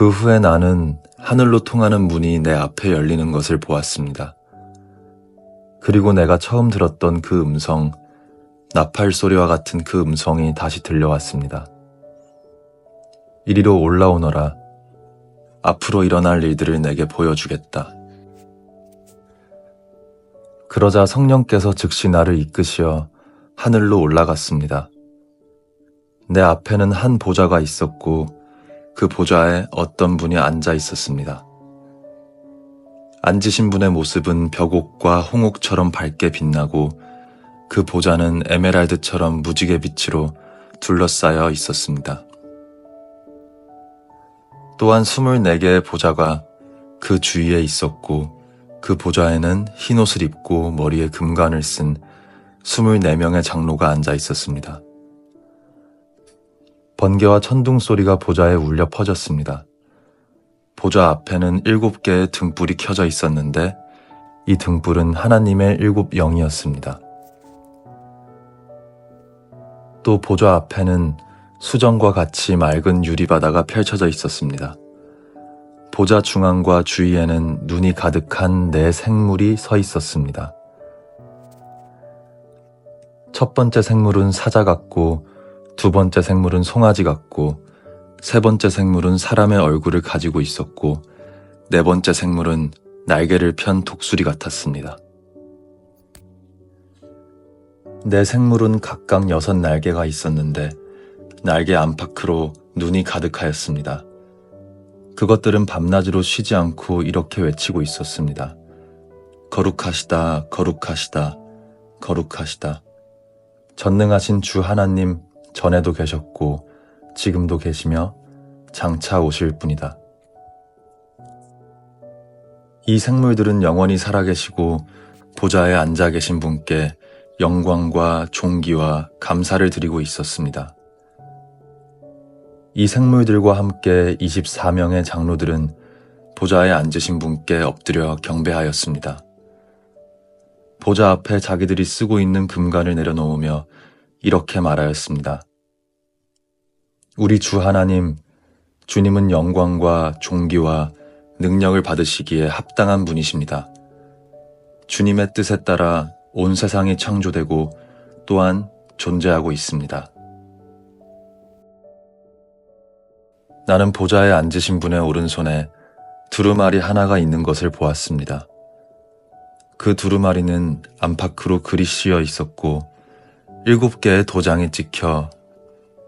그 후에 나는 하늘로 통하는 문이 내 앞에 열리는 것을 보았습니다. 그리고 내가 처음 들었던 그 음성, 나팔 소리와 같은 그 음성이 다시 들려왔습니다. 이리로 올라오너라. 앞으로 일어날 일들을 내게 보여주겠다. 그러자 성령께서 즉시 나를 이끄시어 하늘로 올라갔습니다. 내 앞에는 한 보좌가 있었고 그 보좌에 어떤 분이 앉아 있었습니다. 앉으신 분의 모습은 벽옥과 홍옥처럼 밝게 빛나고 그 보좌는 에메랄드처럼 무지개 빛으로 둘러싸여 있었습니다. 또한 24개의 보좌가 그 주위에 있었고 그 보좌에는 흰옷을 입고 머리에 금관을 쓴 24명의 장로가 앉아 있었습니다. 번개와 천둥 소리가 보좌에 울려 퍼졌습니다. 보좌 앞에는 7개의 등불이 켜져 있었는데 이 등불은 하나님의 7 영이었습니다. 또 보좌 앞에는 수정과 같이 맑은 유리바다가 펼쳐져 있었습니다. 보좌 중앙과 주위에는 눈이 가득한 4 생물이 서 있었습니다. 첫 번째 생물은 사자 같고 두 번째 생물은 송아지 같고 세 번째 생물은 사람의 얼굴을 가지고 있었고 네 번째 생물은 날개를 편 독수리 같았습니다. 4 생물은 각각 6 날개가 있었는데 날개 안팎으로 눈이 가득하였습니다. 그것들은 밤낮으로 쉬지 않고 이렇게 외치고 있었습니다. 거룩하시다, 거룩하시다, 거룩하시다. 전능하신 주 하나님, 전에도 계셨고 지금도 계시며 장차 오실 분이다. 이 생물들은 영원히 살아계시고 보좌에 앉아 계신 분께 영광과 존귀와 감사를 드리고 있었습니다. 이 생물들과 함께 24명의 장로들은 보좌에 앉으신 분께 엎드려 경배하였습니다. 보좌 앞에 자기들이 쓰고 있는 금관을 내려놓으며 이렇게 말하였습니다. 우리 주 하나님, 주님은 영광과 존귀와 능력을 받으시기에 합당한 분이십니다. 주님의 뜻에 따라 온 세상이 창조되고 또한 존재하고 있습니다. 나는 보좌에 앉으신 분의 오른손에 두루마리 하나가 있는 것을 보았습니다. 그 두루마리는 안팎으로 글이 씌어 있었고 7개의 도장이 찍혀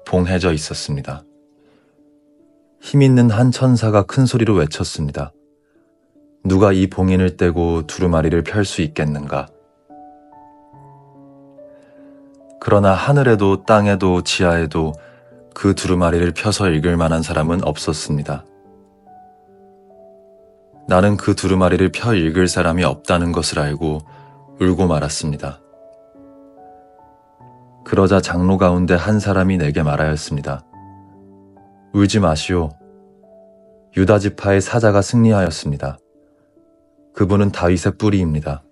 봉해져 있었습니다. 힘있는 한 천사가 큰 소리로 외쳤습니다. 누가 이 봉인을 떼고 두루마리를 펼 수 있겠는가? 그러나 하늘에도 땅에도 지하에도 그 두루마리를 펴서 읽을 만한 사람은 없었습니다. 나는 그 두루마리를 펴 읽을 사람이 없다는 것을 알고 울고 말았습니다. 그러자 장로 가운데 한 사람이 내게 말하였습니다. 울지 마시오. 유다 지파의 사자가 승리하였습니다. 그분은 다윗의 뿌리입니다.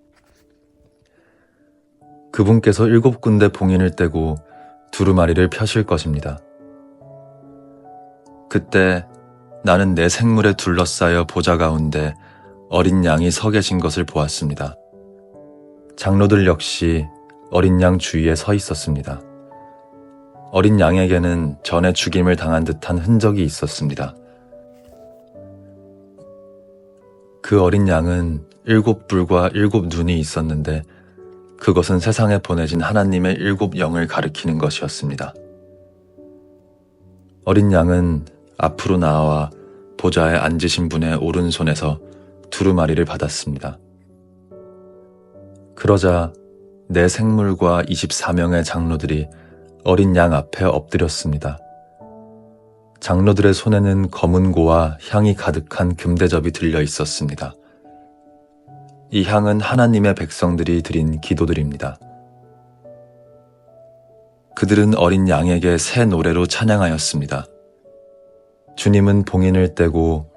그분께서 7군데 봉인을 떼고 두루마리를 펴실 것입니다. 그때 나는 4 생물에 둘러싸여 보좌 가운데 어린 양이 서 계신 것을 보았습니다. 장로들 역시 어린 양 주위에 서 있었습니다. 어린 양에게는 전에 죽임을 당한 듯한 흔적이 있었습니다. 그 어린 양은 7뿔과 7 눈이 있었는데 그것은 세상에 보내신 하나님의 7 영을 가리키는 것이었습니다. 어린 양은 앞으로 나와 보좌에 앉으신 분의 오른손에서 두루마리를 받았습니다. 그러자 4 생물과 24명의 장로들이 어린 양 앞에 엎드렸습니다. 장로들의 손에는 검은 고와 향이 가득한 금대접이 들려 있었습니다. 이 향은 하나님의 백성들이 드린 기도들입니다. 그들은 어린 양에게 새 노래로 찬양하였습니다. 주님은 봉인을 떼고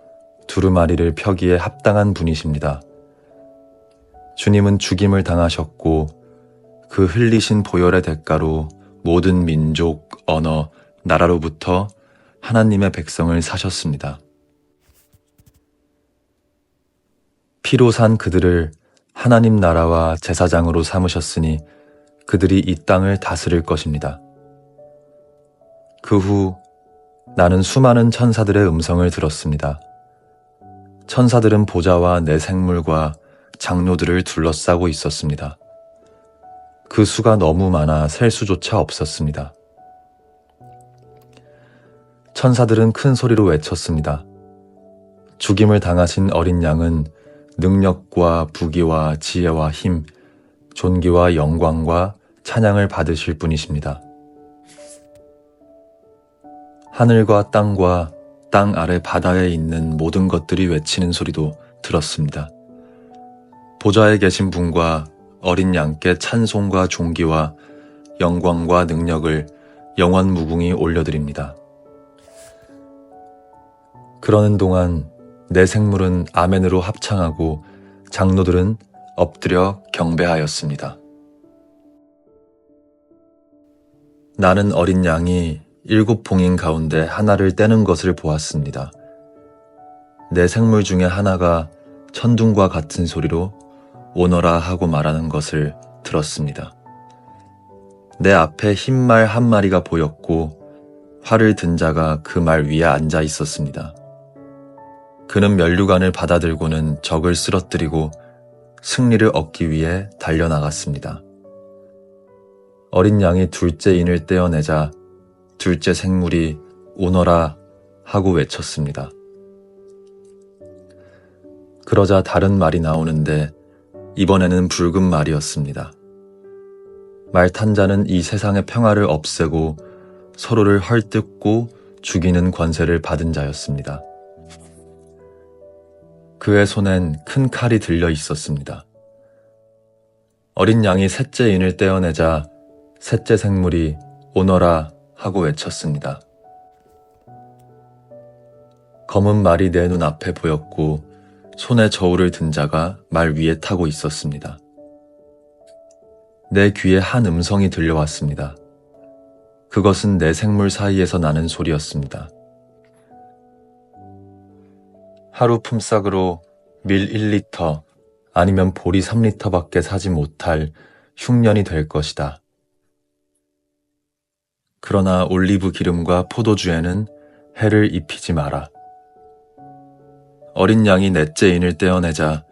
두루마리를 펴기에 합당한 분이십니다. 주님은 죽임을 당하셨고 그 흘리신 보혈의 대가로 모든 민족, 언어, 나라로부터 하나님의 백성을 사셨습니다. 피로 산 그들을 하나님 나라와 제사장으로 삼으셨으니 그들이 이 땅을 다스릴 것입니다. 그 후 나는 수많은 천사들의 음성을 들었습니다. 천사들은 보좌와 내 생물과 장로들을 둘러싸고 있었습니다. 그 수가 너무 많아 셀 수조차 없었습니다. 천사들은 큰 소리로 외쳤습니다. 죽임을 당하신 어린 양은 능력과 부귀와 지혜와 힘, 존귀와 영광과 찬양을 받으실 분이십니다. 하늘과 땅과 땅 아래 바다에 있는 모든 것들이 외치는 소리도 들었습니다. 보좌에 계신 분과 어린 양께 찬송과 존귀와 영광과 능력을 영원 무궁히 올려드립니다. 그러는 동안 내 생물은 아멘으로 합창하고 장로들은 엎드려 경배하였습니다. 나는 어린 양이 7 봉인 가운데 하나를 떼는 것을 보았습니다. 내 생물 중에 하나가 천둥과 같은 소리로 오너라 하고 말하는 것을 들었습니다. 내 앞에 흰 말 한 마리가 보였고 활을 든 자가 그 말 위에 앉아 있었습니다. 그는 면류관을 받아들고는 적을 쓰러뜨리고 승리를 얻기 위해 달려나갔습니다. 어린 양이 둘째 인을 떼어내자 둘째 생물이 오너라 하고 외쳤습니다. 그러자 다른 말이 나오는데 이번에는 붉은 말이었습니다. 말 탄 자는 이 세상의 평화를 없애고 서로를 헐뜯고 죽이는 권세를 받은 자였습니다. 그의 손엔 큰 칼이 들려 있었습니다. 어린 양이 셋째 인을 떼어내자 셋째 생물이 오너라 하고 외쳤습니다. 검은 말이 내 눈앞에 보였고 손에 저울을 든 자가 말 위에 타고 있었습니다. 내 귀에 한 음성이 들려왔습니다. 그것은 내 생물 사이에서 나는 소리였습니다. 하루 품삯으로 밀 1리터 아니면 보리 3리터밖에 사지 못할 흉년이 될 것이다. 그러나 올리브 기름과 포도주에는 해를 입히지 마라. 어린 양이 넷째 인을 떼어내자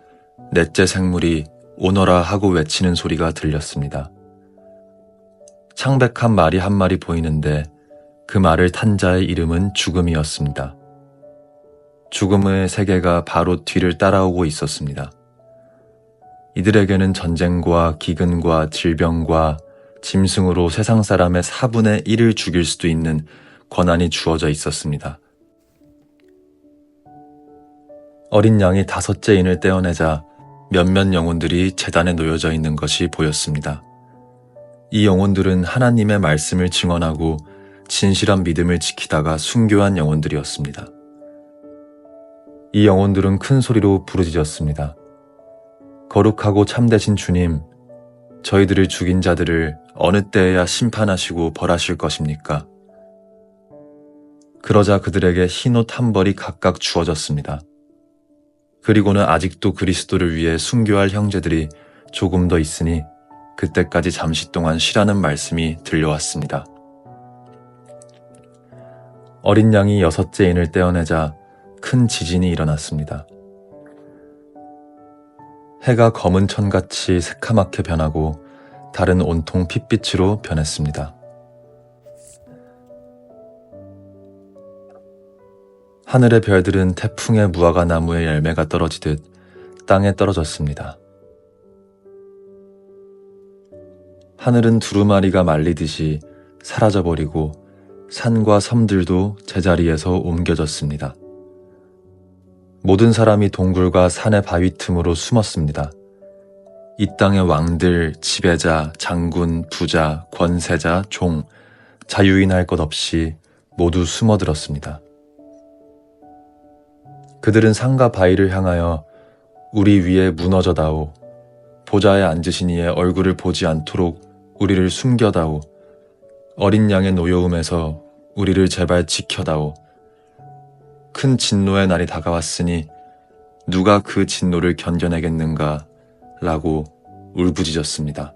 넷째 생물이 오너라 하고 외치는 소리가 들렸습니다. 창백한 말이 한 마리 보이는데 그 말을 탄 자의 이름은 죽음이었습니다. 죽음의 세계가 바로 뒤를 따라오고 있었습니다. 이들에게는 전쟁과 기근과 질병과 짐승으로 세상 사람의 4분의 1을 죽일 수도 있는 권한이 주어져 있었습니다. 어린 양이 5째 인을 떼어내자 몇몇 영혼들이 제단에 놓여져 있는 것이 보였습니다. 이 영혼들은 하나님의 말씀을 증언하고 진실한 믿음을 지키다가 순교한 영혼들이었습니다. 이 영혼들은 큰 소리로 부르짖었습니다. 거룩하고 참되신 주님, 저희들을 죽인 자들을 어느 때에야 심판하시고 벌하실 것입니까? 그러자 그들에게 흰옷 한 벌이 각각 주어졌습니다. 그리고는 아직도 그리스도를 위해 순교할 형제들이 조금 더 있으니 그때까지 잠시 동안 쉬라는 말씀이 들려왔습니다. 어린 양이 6째 인을 떼어내자 큰 지진이 일어났습니다. 해가 검은 천같이 새카맣게 변하고 달은 온통 핏빛으로 변했습니다. 하늘의 별들은 태풍의 무화과 나무의 열매가 떨어지듯 땅에 떨어졌습니다. 하늘은 두루마리가 말리듯이 사라져버리고 산과 섬들도 제자리에서 옮겨졌습니다. 모든 사람이 동굴과 산의 바위 틈으로 숨었습니다. 이 땅의 왕들, 지배자, 장군, 부자, 권세자, 종, 자유인 할 것 없이 모두 숨어들었습니다. 그들은 산과 바위를 향하여 우리 위에 무너져다오. 보좌에 앉으신 이의 얼굴을 보지 않도록 우리를 숨겨다오. 어린 양의 노여움에서 우리를 제발 지켜다오. 큰 진노의 날이 다가왔으니 누가 그 진노를 견뎌내겠는가 라고 울부짖었습니다.